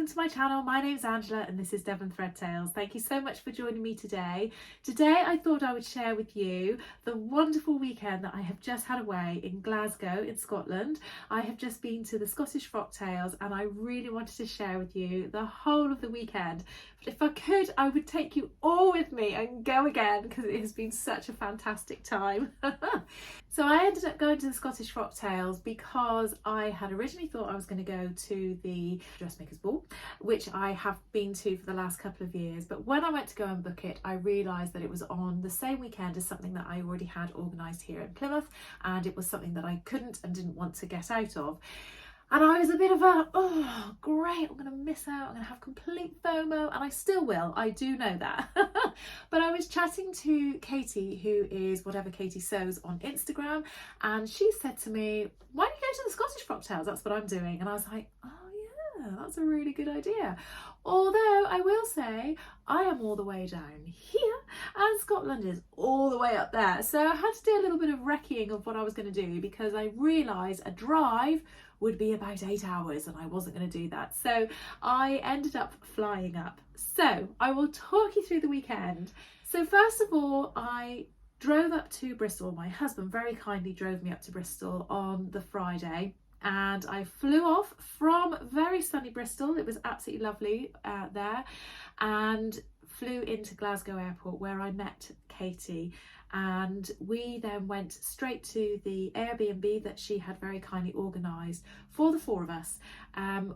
welcome to my channel. My name's Angela and this is Plymouth Frocktails. Thank you so much for joining me today. Today I thought I would share with you the wonderful weekend that I have just had away in Glasgow in Scotland. I have just been to the Scottish Frocktails and I really wanted to share with you the whole of the weekend. But if I could, I would take you all with me and go again because it has been such a fantastic time. So I ended up going to the Scottish Frocktails because I had originally thought I was going to go to the dressmakers ball, which I have been to for the last couple of years, but when I went to go and book it I realised that it was on the same weekend as something that I already had organised here in Plymouth, and it was something that I couldn't and didn't want to get out of. And I was a bit of a, oh great, I'm going to miss out, I'm going to have complete FOMO, and I still will, I do know that. But I was chatting to Katie, who is Whatever Katie Sews on Instagram, and she said to me, why don't you go to the Scottish Frocktails, that's what I'm doing. And I was like, oh yeah, that's a really good idea. Although I will say, I am all the way down here and Scotland is all the way up there. So I had to do a little bit of recceing of what I was going to do because I realised a drive would be about 8 hours and I wasn't going to do that. So I ended up flying up. So I will talk you through the weekend. So first of all, I drove up to Bristol. My husband very kindly drove me up to Bristol on the Friday. And I flew off from very sunny Bristol. It was absolutely lovely there, and flew into Glasgow airport where I met Katie, and we then went straight to the Airbnb that she had very kindly organised for the four of us.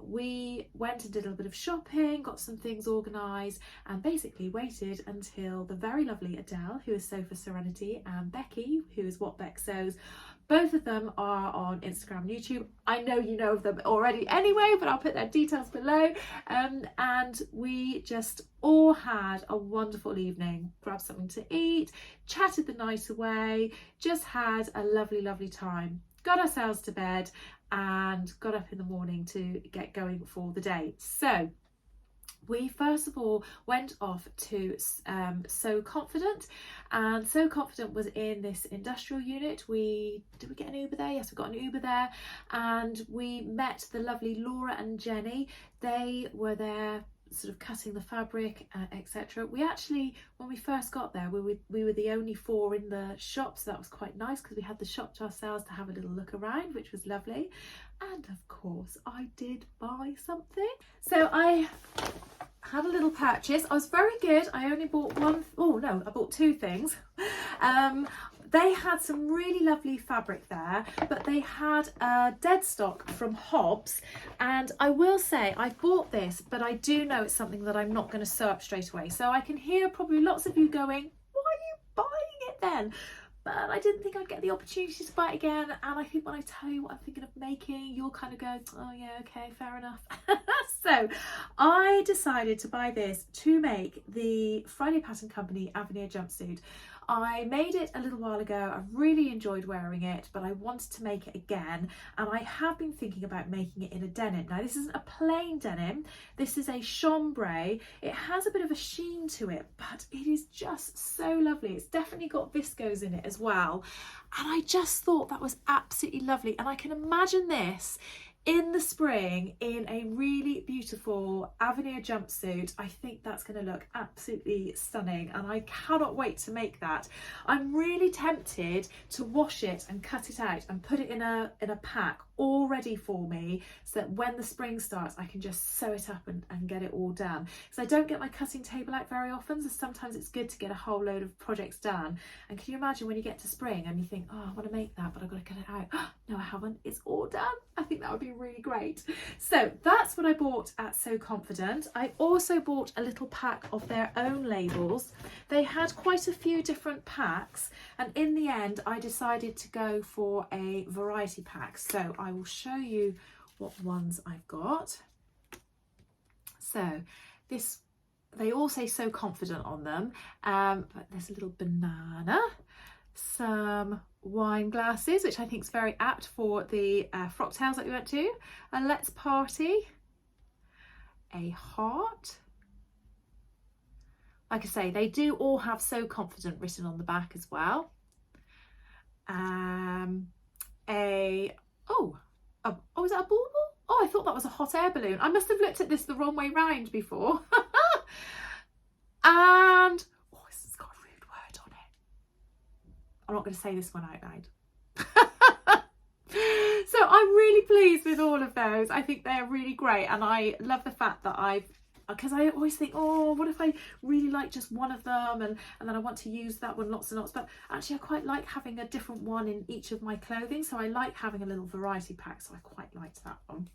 We went and did a little bit of shopping, got some things organised, and basically waited until the very lovely Adele, who is Sew for Serenity, and Becky, who is What Beck Sews. Both of them are on Instagram and YouTube. I know you know of them already anyway, but I'll put their details below. And we just all had a wonderful evening, grabbed something to eat, chatted the night away, just had a lovely, lovely time. Got ourselves to bed and got up in the morning to get going for the day. So we first of all went off to Sew Confident, and Sew Confident was in this industrial unit. Did we get an Uber there? Yes, we got an Uber there, and we met the lovely Laura and Jenny. They were there sort of cutting the fabric, etc. We actually, when we first got there, we were the only four in the shop, so that was quite nice because we had the shop to ourselves to have a little look around, which was lovely. And of course I did buy something. So I had a little purchase. I was very good. I only bought I bought two things. They had some really lovely fabric there, but they had a dead stock from Hobbs, and I will say I bought this, but I do know it's something that I'm not going to sew up straight away. So I can hear probably lots of you going, why are you buying it then? But I didn't think I'd get the opportunity to buy it again, and I think when I tell you what I'm thinking of making, you'll kind of go, oh yeah, okay, fair enough. So I decided to buy this to make the Friday Pattern Company Avenir jumpsuit. I made it a little while ago. I really enjoyed wearing it, but I wanted to make it again, and I have been thinking about making it in a denim. Now this isn't a plain denim, this is a chambray. It has a bit of a sheen to it, but it is just so lovely. It's definitely got viscose in it as well, and I just thought that was absolutely lovely, and I can imagine this in the spring in a really beautiful Avenir jumpsuit. I think that's going to look absolutely stunning, and I cannot wait to make that. I'm really tempted to wash it and cut it out and put it in a pack all ready for me, so that when the spring starts I can just sew it up and get it all done, because I don't get my cutting table out very often, so sometimes it's good to get a whole load of projects done. And can you imagine when you get to spring and you think, oh, I want to make that, but I've got to get it out. No, I haven't, it's all done. I think that would be really great. So that's what I bought at Sew Confident. I also bought a little pack of their own labels. They had quite a few different packs, and in the end I decided to go for a variety pack. So I will show you what ones I've got. So this, they all say Sew Confident on them, but there's a little banana, some wine glasses, which I think is very apt for the Frocktails that we went to, a Let's Party, a heart. Like I say, they do all have Sew Confident written on the back as well. Is that a bauble? oh, I thought that was a hot air balloon. I must have looked at this the wrong way round before. And, oh, this has got a rude word on it. I'm not going to say this one out loud. So I'm really pleased with all of those. I think they're really great, and I love the fact that because I always think, oh, what if I really like just one of them, and then I want to use that one lots and lots, but actually I quite like having a different one in each of my clothing, so I like having a little variety pack, so I quite liked that one.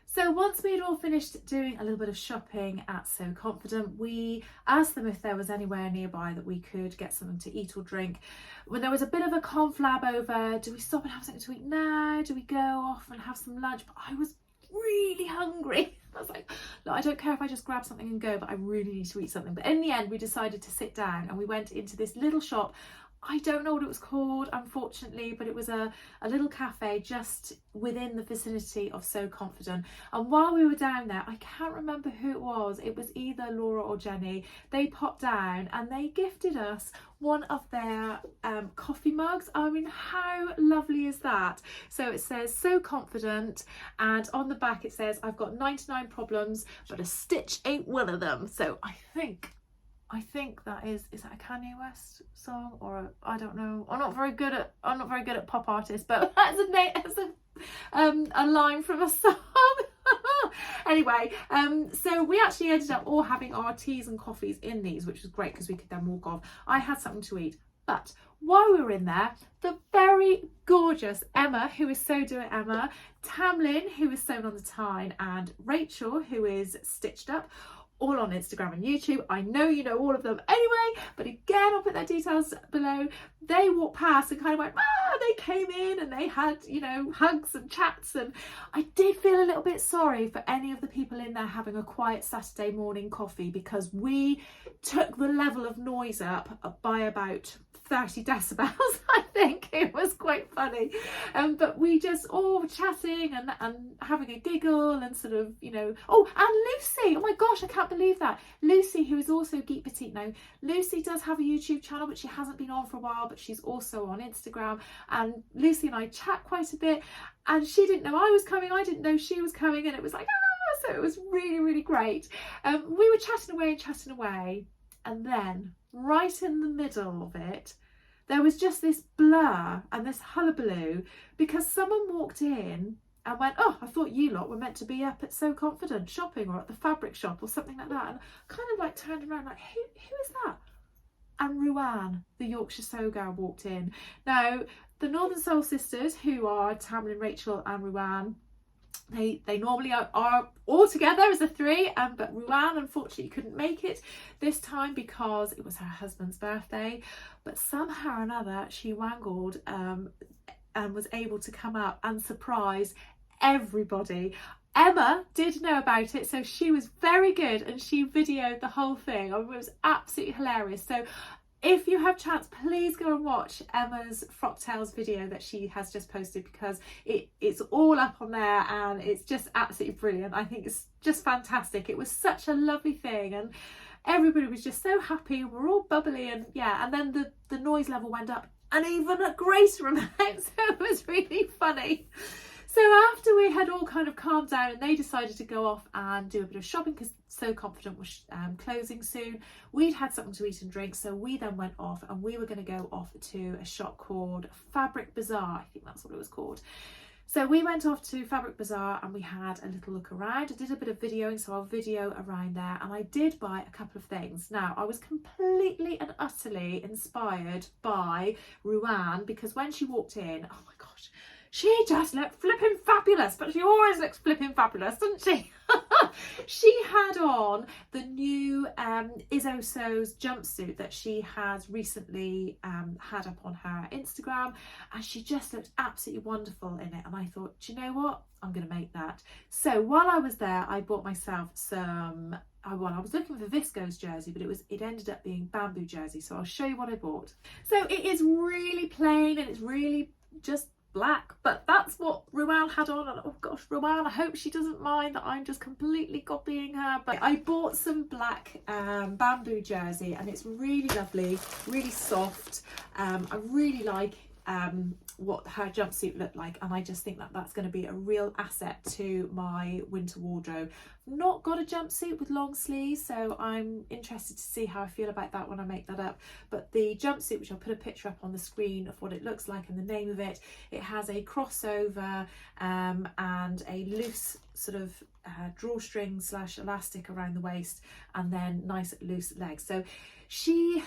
So once we had all finished doing a little bit of shopping at So Confident, we asked them if there was anywhere nearby that we could get something to eat or drink. When there was a bit of a conflab over, do we stop and have something to eat now? Do we go off and have some lunch? But I was really hungry. I was like, look, I don't care if I just grab something and go, but I really need to eat something. But in the end, we decided to sit down and we went into this little shop. I don't know what it was called, unfortunately, but it was a little cafe just within the vicinity of So Confident. And while we were down there, I can't remember who it was. It was either Laura or Jenny. They popped down and they gifted us one of their coffee mugs. I mean, how lovely is that? So it says So Confident, and on the back it says, I've got 99 problems, but a stitch ain't one of them. So I think that is that a Kanye West song, or I don't know. I'm not very good at pop artists, but that's a line from a song. Anyway, so we actually ended up all having our teas and coffees in these, which was great because we could then walk off. I had something to eat, but while we were in there, the very gorgeous Emma, who is So Do It Emma, Tamlin, who is Sewn on the Tyne, and Rachel, who is Stitched Up, all on Instagram and YouTube. I know you know all of them anyway, but again, I'll put their details below. They walked past and kind of went, they came in and they had, you know, hugs and chats, and I did feel a little bit sorry for any of the people in there having a quiet Saturday morning coffee, because we took the level of noise up by about 30 decibels. I think it was quite funny, but we just all were chatting and having a giggle and sort of, you know, oh, and Lucy, oh my gosh, I can't believe that. Lucy, who is also Geek Petite now, Lucy does have a YouTube channel, but she hasn't been on for a while, but she's also on Instagram, and Lucy and I chat quite a bit, and she didn't know I was coming, I didn't know she was coming, and it was like, so it was really, really great. We were chatting away, and then right in the middle of it, there was just this blur and this hullabaloo, because someone walked in and went, oh, I thought you lot were meant to be up at So Confident shopping, or at the fabric shop or something like that. And kind of like turned around like, who is that? And Ruan, the Yorkshire Sew girl, walked in. Now, the Northern Soul sisters, who are Tamlin, Rachel and Ruan, they normally are all together as a three, but Ruan unfortunately couldn't make it this time because it was her husband's birthday, but somehow or another she wangled and was able to come up and surprise everybody. Emma did know about it, so she was very good and she videoed the whole thing. It was absolutely hilarious. So if you have chance, please go and watch Emma's Frocktails video that she has just posted, because it's all up on there and it's just absolutely brilliant. I think it's just fantastic. It was such a lovely thing and everybody was just so happy. We're all bubbly, and yeah, and then the noise level went up and even a greater amount, so it was really funny. So after we had all kind of calmed down and they decided to go off and do a bit of shopping, because So Confident was closing soon, we'd had something to eat and drink, so we then went off and we were going to go off to a shop called Fabric Bazaar. I think that's what it was called. So we went off to Fabric Bazaar and we had a little look around. I did a bit of videoing, so I'll video around there, and I did buy a couple of things. Now, I was completely and utterly inspired by Ruan, because when she walked in, oh my gosh, she just looked flipping fabulous, but she always looks flipping fabulous, doesn't she? She had on the new Izzo Sews jumpsuit that she has recently had up on her Instagram, and she just looked absolutely wonderful in it. And I thought, do you know what? I'm going to make that. So while I was there, I bought myself some. I was looking for viscose jersey, but it ended up being bamboo jersey. So I'll show you what I bought. So it is really plain and it's really just black, but that's what Ruan had on, and oh gosh, Ruan, I hope she doesn't mind that I'm just completely copying her. But I bought some black bamboo jersey, and it's really lovely, really soft. I really like what her jumpsuit looked like, and I just think that that's going to be a real asset to my winter wardrobe. Not got a jumpsuit with long sleeves, so I'm interested to see how I feel about that when I make that up. But the jumpsuit, which I'll put a picture up on the screen of what it looks like and the name of it, it has a crossover and a loose sort of drawstring / elastic around the waist, and then nice loose legs. So she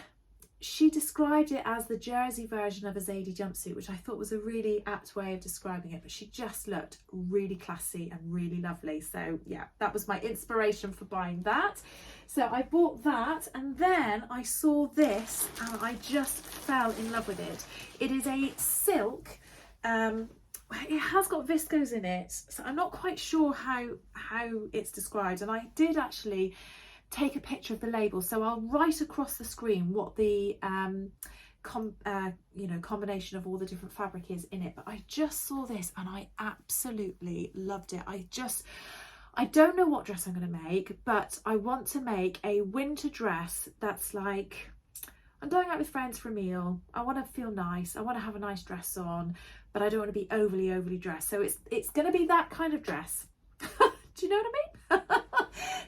described it as the jersey version of a Zadie jumpsuit, which I thought was a really apt way of describing it, but she just looked really classy and really lovely. So yeah, that was my inspiration for buying that. So I bought that, and then I saw this and I just fell in love with it. It is a silk, it has got viscose in it, so I'm not quite sure how it's described, and I did actually take a picture of the label, so I'll write across the screen what the combination of all the different fabric is in it. But I just saw this and I absolutely loved it. I don't know what dress I'm going to make, but I want to make a winter dress that's like, I'm going out with friends for a meal, I want to feel nice, I want to have a nice dress on, but I don't want to be overly dressed. So it's going to be that kind of dress. Do you know what I mean?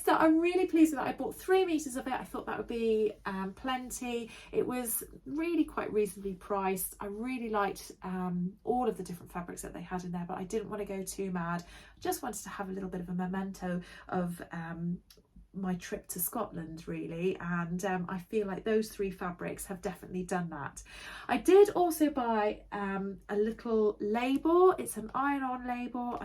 So I'm really pleased with that. I bought 3 meters of it. I thought that would be plenty. It was really quite reasonably priced. I really liked all of the different fabrics that they had in there, but I didn't want to go too mad. I just wanted to have a little bit of a memento of my trip to Scotland, really, and I feel like those 3 fabrics have definitely done that. I did also buy a little label. It's an iron-on label.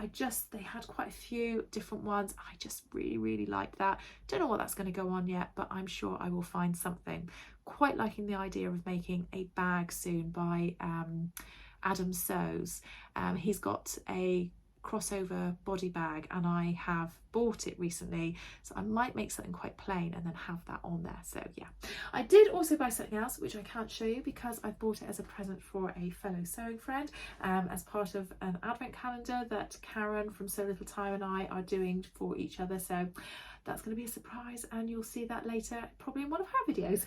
They had quite a few different ones. I just really like that. Don't know what that's going to go on yet, but I'm sure I will find something. Quite liking the idea of making a bag soon by Adam Sews. He's got a crossover body bag and I have bought it recently, so I might make something quite plain and then have that on there. So yeah, I did also buy something else which I can't show you because I bought it as a present for a fellow sewing friend as part of an advent calendar that Karen from So Little Time and I are doing for each other. So that's going to be a surprise and you'll see that later, probably in one of her videos.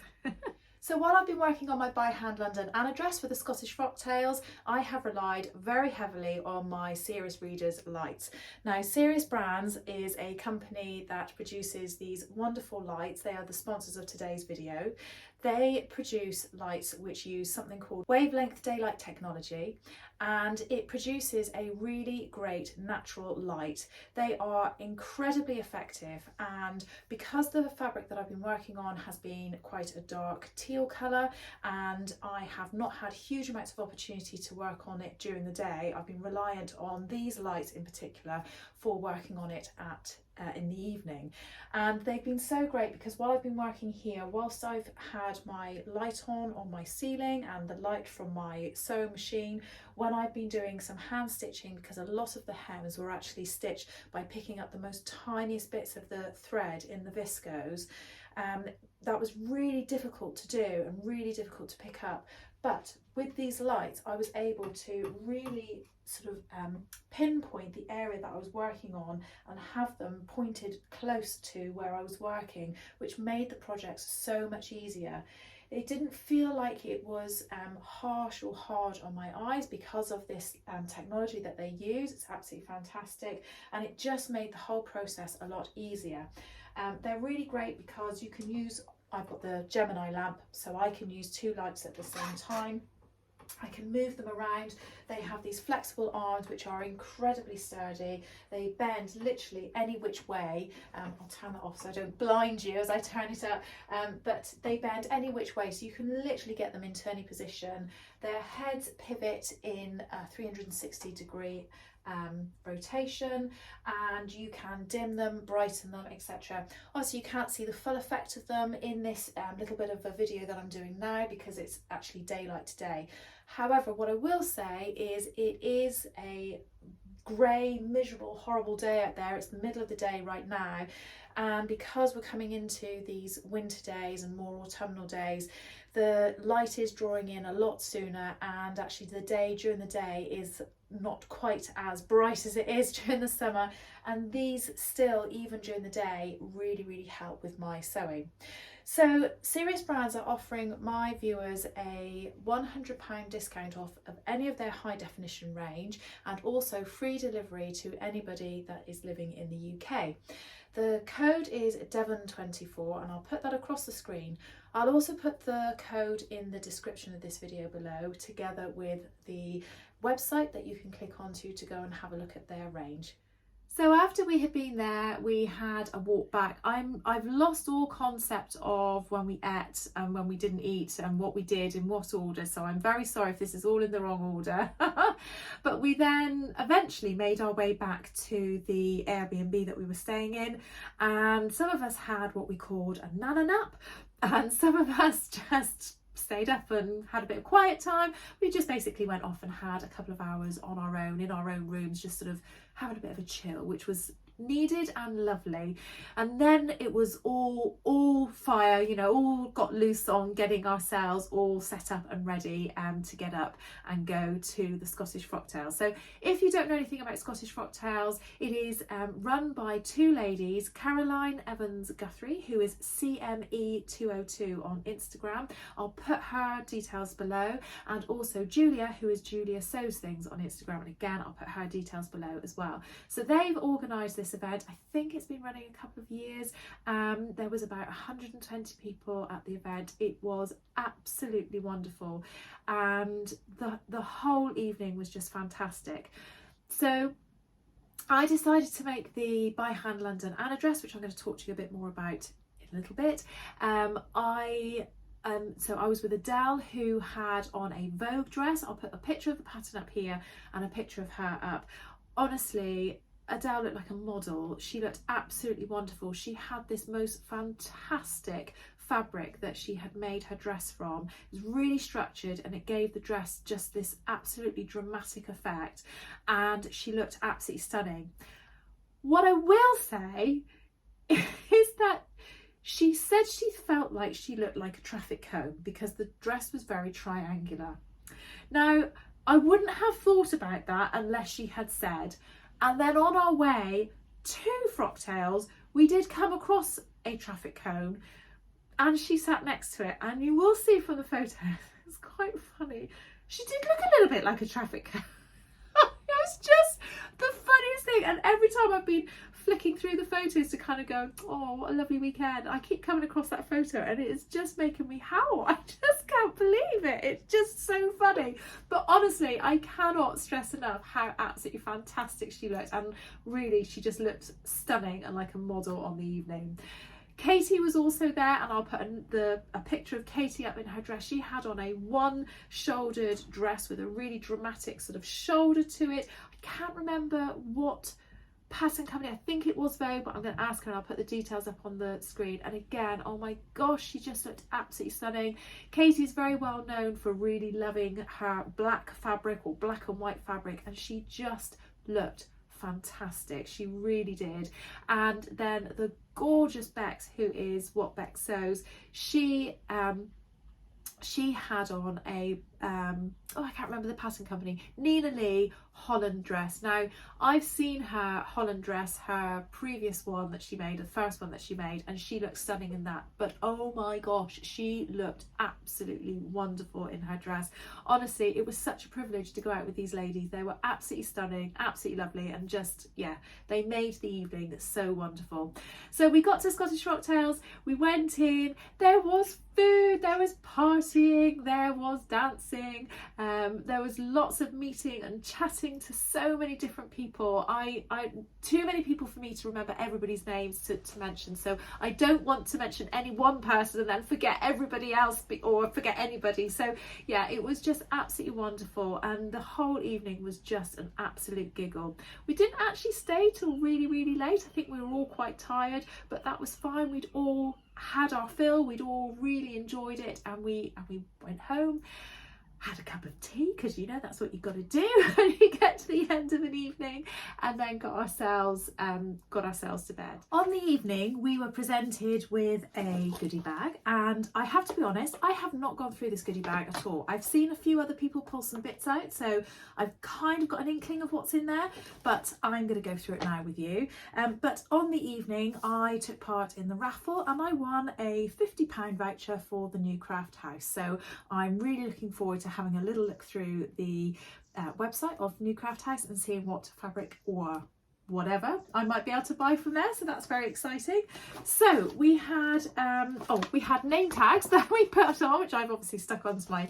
So while I've been working on my By Hand London Anna dress for the Scottish Frocktails, I have relied very heavily on my Serious Readers lights. Now, Serious Brands is a company that produces these wonderful lights. They are the sponsors of today's video. They produce lights which use something called wavelength daylight technology, and it produces a really great natural light. They are incredibly effective, and because the fabric that I've been working on has been quite a dark teal colour and I have not had huge amounts of opportunity to work on it during the day, I've been reliant on these lights in particular for working on it in the evening. And they've been so great because while I've been working here, whilst I've had my light on my ceiling and the light from my sewing machine, when I've been doing some hand stitching, because a lot of the hems were actually stitched by picking up the most tiniest bits of the thread in the viscose, that was really difficult to do and really difficult to pick up. But with these lights I was able to really sort of pinpoint the area that I was working on and have them pointed close to where I was working, which made the project so much easier. It didn't feel like it was harsh or hard on my eyes because of this technology that they use. It's absolutely fantastic, and it just made the whole process a lot easier. They're really great because you can use, I've got the Gemini lamp, so I can use 2 lights at the same time. I can move them around. They have these flexible arms which are incredibly sturdy. They bend literally any which way. I'll turn that off so I don't blind you as I turn it up, but they bend any which way, so you can literally get them into any position. Their heads pivot in a 360-degree rotation, and you can dim them, brighten them, etc. Obviously you can't see the full effect of them in this little bit of a video that I'm doing now because it's actually daylight today. However, what I will say is it is a grey, miserable, horrible day out there. It's the middle of the day right now, and because we're coming into these winter days and more autumnal days, the light is drawing in a lot sooner, and actually the day during the day is not quite as bright as it is during the summer, and these still, even during the day, really help with my sewing. So Serious Brands are offering my viewers a £100 discount off of any of their high definition range, and also free delivery to anybody that is living in the UK. The code is Devon24 and I'll put that across the screen. I'll also put the code in the description of this video below, together with the website that you can click onto to go and have a look at their range. So after we had been there, we had a walk back. I've lost all concept of when we ate and when we didn't eat and what we did in what order. So I'm very sorry if this is all in the wrong order. But we then eventually made our way back to the Airbnb that we were staying in. And some of us had what we called a nana nap. And some of us just stayed up and had a bit of quiet time. We just basically went off and had a couple of hours on our own, in our own rooms, just sort of having a bit of a chill, which was needed and lovely. And then it was all fire, you know, all got loose on getting ourselves all set up and ready to get up and go to the Scottish Frocktails. So if you don't know anything about Scottish Frocktails, it is run by two ladies, Caroline Evans Guthrie, who is CME202 on Instagram. I'll put her details below, and also Julia, who is Julia Sews Things on Instagram, and again I'll put her details below as well. So they've organised this event. I think it's been running a couple of years. There was about 120 people at the event. It was absolutely wonderful, and the whole evening was just fantastic. So I decided to make the by hand London Anna dress, which I'm going to talk to you a bit more about in a little bit. So I was with Adele, who had on a Vogue dress. I'll put a picture of the pattern up here and a picture of her up. Honestly, Adele looked like a model. She looked absolutely wonderful. She had this most fantastic fabric that she had made her dress from. It was really structured and it gave the dress just this absolutely dramatic effect, and she looked absolutely stunning. What I will say is that she said she felt like she looked like a traffic cone because the dress was very triangular. Now, I wouldn't have thought about that unless she had said. And then on our way to Frocktails, we did come across a traffic cone, and she sat next to it, and you will see from the photos, it's quite funny. She did look a little bit like a traffic cone. It was just the funniest thing, and every time I've been flicking through the photos to kind of go, oh, what a lovely weekend, I keep coming across that photo and it is just making me howl. I just can't believe it. It's just so funny. But honestly, I cannot stress enough how absolutely fantastic she looked, and really she just looked stunning and like a model on the evening. Katie was also there, and I'll put a picture of Katie up in her dress. She had on a one-shouldered dress with a really dramatic sort of shoulder to it. I can't remember what pattern company, I think it was Vogue, but I'm going to ask her and I'll put the details up on the screen. And again, oh my gosh, she just looked absolutely stunning. Katie is very well known for really loving her black fabric, or black and white fabric, and she just looked fantastic. She really did. And then the gorgeous Bex, who is What Bex Sews, she had on a I can't remember the pattern company, Nina Lee Holland dress. Now, I've seen her Holland dress, her previous one that she made, the first one that she made, and she looked stunning in that. But oh my gosh, she looked absolutely wonderful in her dress. Honestly, it was such a privilege to go out with these ladies. They were absolutely stunning, absolutely lovely, and just, yeah, they made the evening so wonderful. So we got to Scottish Frocktails, we went in, there was food, there was partying, there was dancing, there was lots of meeting and chatting to so many different people. I too many people for me to remember everybody's names to mention, so I don't want to mention any one person and then forget everybody else or forget anybody. So yeah, it was just absolutely wonderful, and the whole evening was just an absolute giggle. We didn't actually stay till really late. I think we were all quite tired, but that was fine. We'd all had our fill, we'd all really enjoyed it, and we went home. had a cup of tea, because you know that's what you've got to do when you get to the end of an evening, and then got ourselves to bed. On the evening we were presented with a goodie bag, and I have to be honest, I have not gone through this goodie bag at all. I've seen a few other people pull some bits out, so I've kind of got an inkling of what's in there, but I'm going to go through it now with you. But on the evening I took part in the raffle, and I won a £50 voucher for the new craft house, so I'm really looking forward to having a little look through the website of New Craft House and seeing what fabric or whatever I might be able to buy from there, so that's very exciting. So we had we had name tags that we put on, which I've obviously stuck onto my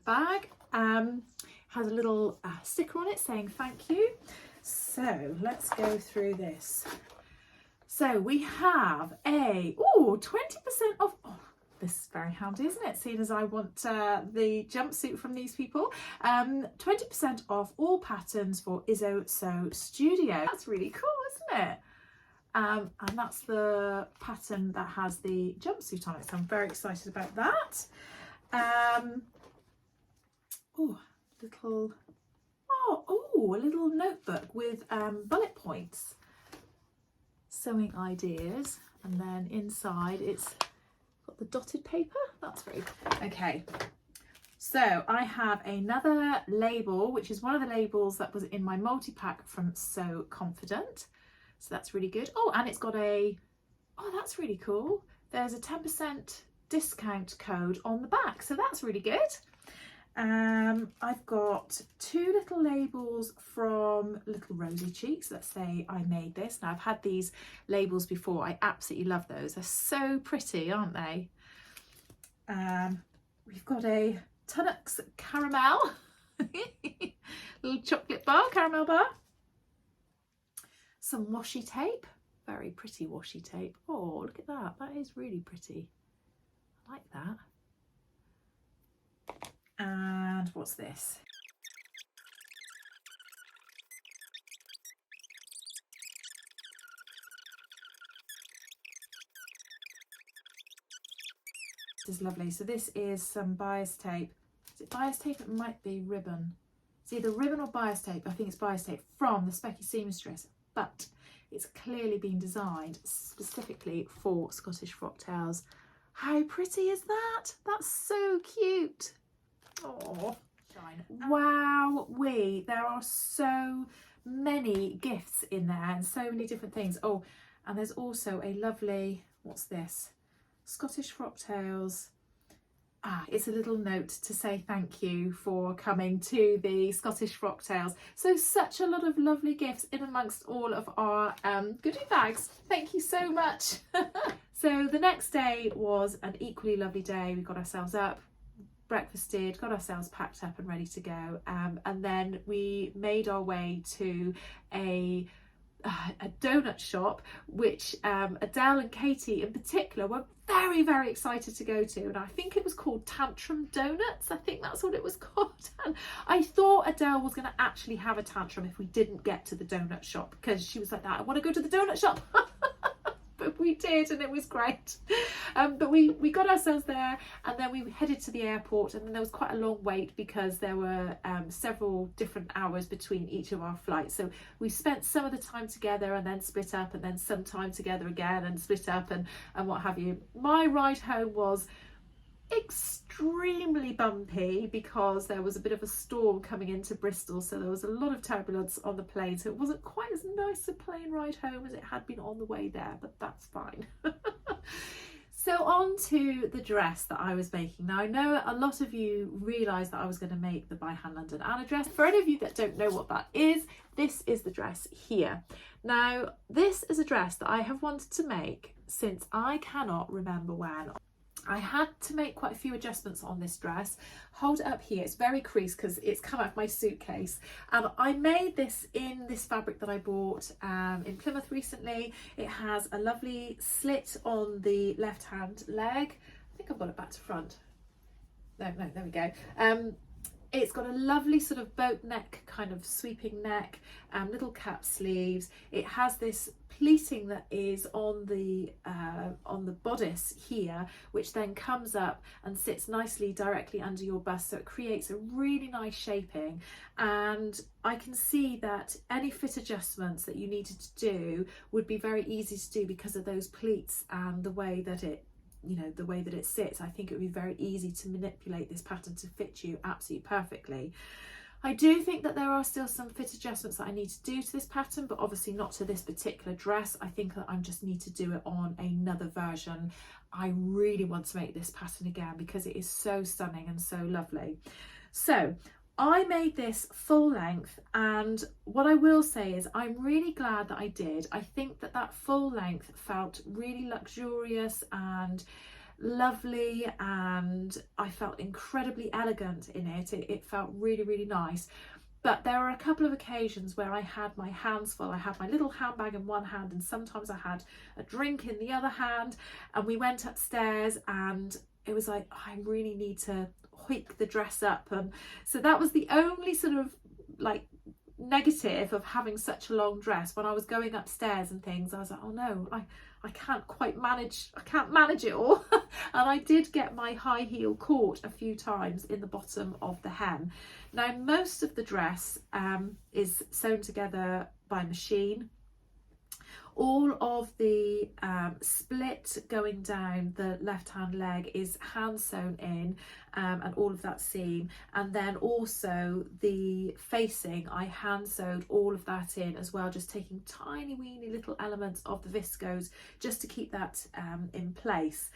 bag. Has a little sticker on it saying thank you. So let's go through this. So we have a 20% off. This is very handy, isn't it? Seeing as I want the jumpsuit from these people. 20% off all patterns for Izzo Sew Studio. That's really cool, isn't it? And that's the pattern that has the jumpsuit on it. So I'm very excited about that. A little notebook with bullet points, sewing ideas, and then inside it's got the dotted paper. That's very cool. Okay, so I have another label, which is one of the labels that was in my multi-pack from So Confident, so that's really good. And it's got that's really cool, there's a 10% discount code on the back, so that's really good. I've got two little labels from Little Rosy Cheeks that say I made this. Now I've had these labels before, I absolutely love those, they're so pretty, aren't they? We've got a Tunnocks caramel little chocolate bar, caramel bar, some washi tape, very pretty washi tape. Oh, look at that, that is really pretty, I like that. And what's this? This is lovely. So this is some bias tape. Is it bias tape? It might be ribbon. It's either ribbon or bias tape. I think it's bias tape from the Specky Seamstress, but it's clearly been designed specifically for Scottish Frocktails. How pretty is that? That's so cute. Oh, wow, there are so many gifts in there and so many different things. Oh, and there's also a lovely, what's this? Scottish Frocktails. It's a little note to say thank you for coming to the Scottish Frocktails. So such a lot of lovely gifts in amongst all of our goodie bags. Thank you so much. So the next day was an equally lovely day. We got ourselves up, breakfasted, got ourselves packed up and ready to go, and then we made our way to a donut shop, which Adele and Katie in particular were very, very excited to go to, and I think it was called Tantrum Donuts. I think that's what it was called. And I thought Adele was going to actually have a tantrum if we didn't get to the donut shop, because she was like that, I want to go to the donut shop. But we did, and it was great. But we got ourselves there, and then we headed to the airport, and then there was quite a long wait because there were several different hours between each of our flights. So we spent some of the time together and then split up, and then some time together again and split up, and what have you. My ride home was extremely bumpy because there was a bit of a storm coming into Bristol, so there was a lot of turbulence on the plane, so it wasn't quite as nice a plane ride home as it had been on the way there, but that's fine. So on to the dress that I was making. Now I know a lot of you realised that I was going to make the By Hand London Anna dress. For any of you that don't know what that is, this is the dress here. Now this is a dress that I have wanted to make since I cannot remember when. I had to make quite a few adjustments on this dress. Hold it up here, it's very creased because it's come out of my suitcase. And I made this in this fabric that I bought in Plymouth recently. It has a lovely slit on the left hand leg. I think I've got it back to front. No, there we go. It's got a lovely sort of boat neck, kind of sweeping neck, little cap sleeves. It has this pleating that is on the bodice here, which then comes up and sits nicely directly under your bust, so it creates a really nice shaping. And I can see that any fit adjustments that you needed to do would be very easy to do because of those pleats and the way that it, you know, the way that it sits. I think it would be very easy to manipulate this pattern to fit you absolutely perfectly. I do think that there are still some fit adjustments that I need to do to this pattern, but obviously not to this particular dress. I think that I just need to do it on another version. I really want to make this pattern again because it is so stunning and so lovely. So I made this full length, and what I will say is I'm really glad that I did. I think that that full length felt really luxurious and lovely, and I felt incredibly elegant in it. It felt really, really nice. But there were a couple of occasions where I had my hands full. I had my little handbag in one hand, and sometimes I had a drink in the other hand, and we went upstairs and it was like, I really need to hoik the dress up. And so that was the only sort of like negative of having such a long dress. When I was going upstairs and things, I was like, oh no, I can't quite manage, I can't manage it all. And I did get my high heel caught a few times in the bottom of the hem. Now most of the dress is sewn together by machine. All of the split going down the left hand leg is hand sewn in, and all of that seam, and then also the facing I hand sewed all of that in as well, just taking tiny weeny little elements of the viscose just to keep that in place.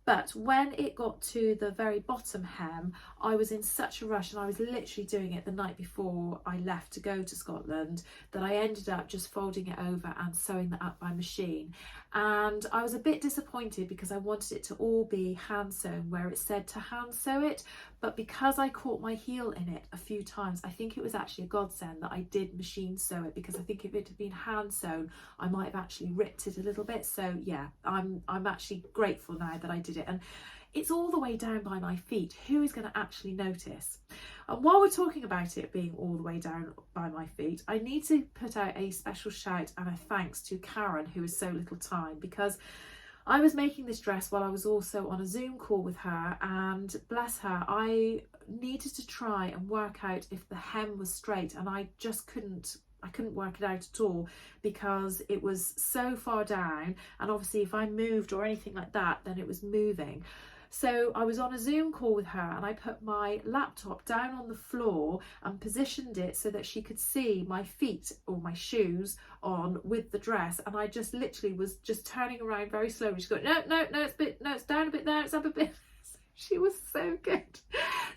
But when it got to the very bottom hem, I was in such a rush, and I was literally doing it the night before I left to go to Scotland, that I ended up just folding it over and sewing that up by machine. And I was a bit disappointed because I wanted it to all be hand sewn where it said to hand sew it. But because I caught my heel in it a few times, I think it was actually a godsend that I did machine sew it, because I think if it had been hand sewn, I might have actually ripped it a little bit. So yeah, I'm actually grateful now that I did it. And it's all the way down by my feet. Who is going to actually notice? And while we're talking about it being all the way down by my feet, I need to put out a special shout and a thanks to Karen, who is so little time, because I was making this dress while I was also on a Zoom call with her, and bless her, I needed to try and work out if the hem was straight, and I just couldn't work it out at all because it was so far down, and obviously if I moved or anything like that, then it was moving. So I was on a Zoom call with her, and I put my laptop down on the floor and positioned it so that she could see my feet or my shoes on with the dress, and I just literally was just turning around very slowly. She's going, no, it's down a bit there, it's up a bit. She was so good.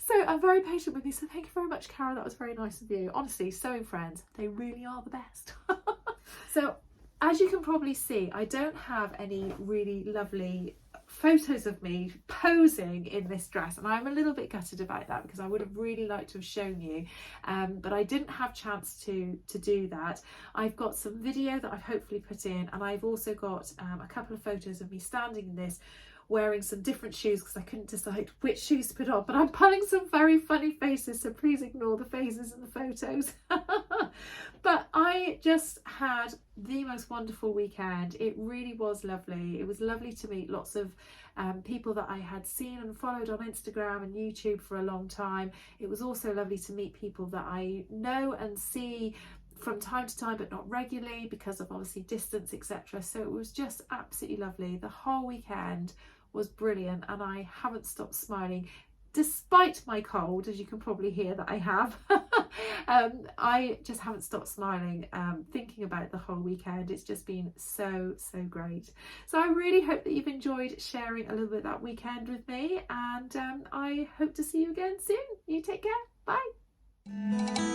So I'm very patient with you. So thank you very much, Karen. That was very nice of you. Honestly, sewing friends, they really are the best. So as you can probably see, I don't have any really lovely photos of me posing in this dress, and I'm a little bit gutted about that because I would have really liked to have shown you, but I didn't have chance to do that. I've got some video that I've hopefully put in, and I've also got a couple of photos of me standing in this wearing some different shoes because I couldn't decide which shoes to put on, but I'm pulling some very funny faces, so please ignore the faces in the photos. But I just had the most wonderful weekend. It really was lovely. It was lovely to meet lots of people that I had seen and followed on Instagram and YouTube for a long time. It was also lovely to meet people that I know and see from time to time, but not regularly because of obviously distance, etc. So it was just absolutely lovely. The whole weekend was brilliant, and I haven't stopped smiling despite my cold, as you can probably hear that I have. I just haven't stopped smiling thinking about the whole weekend. It's just been so great. So I really hope that you've enjoyed sharing a little bit of that weekend with me, and I hope to see you again soon. You take care. Bye.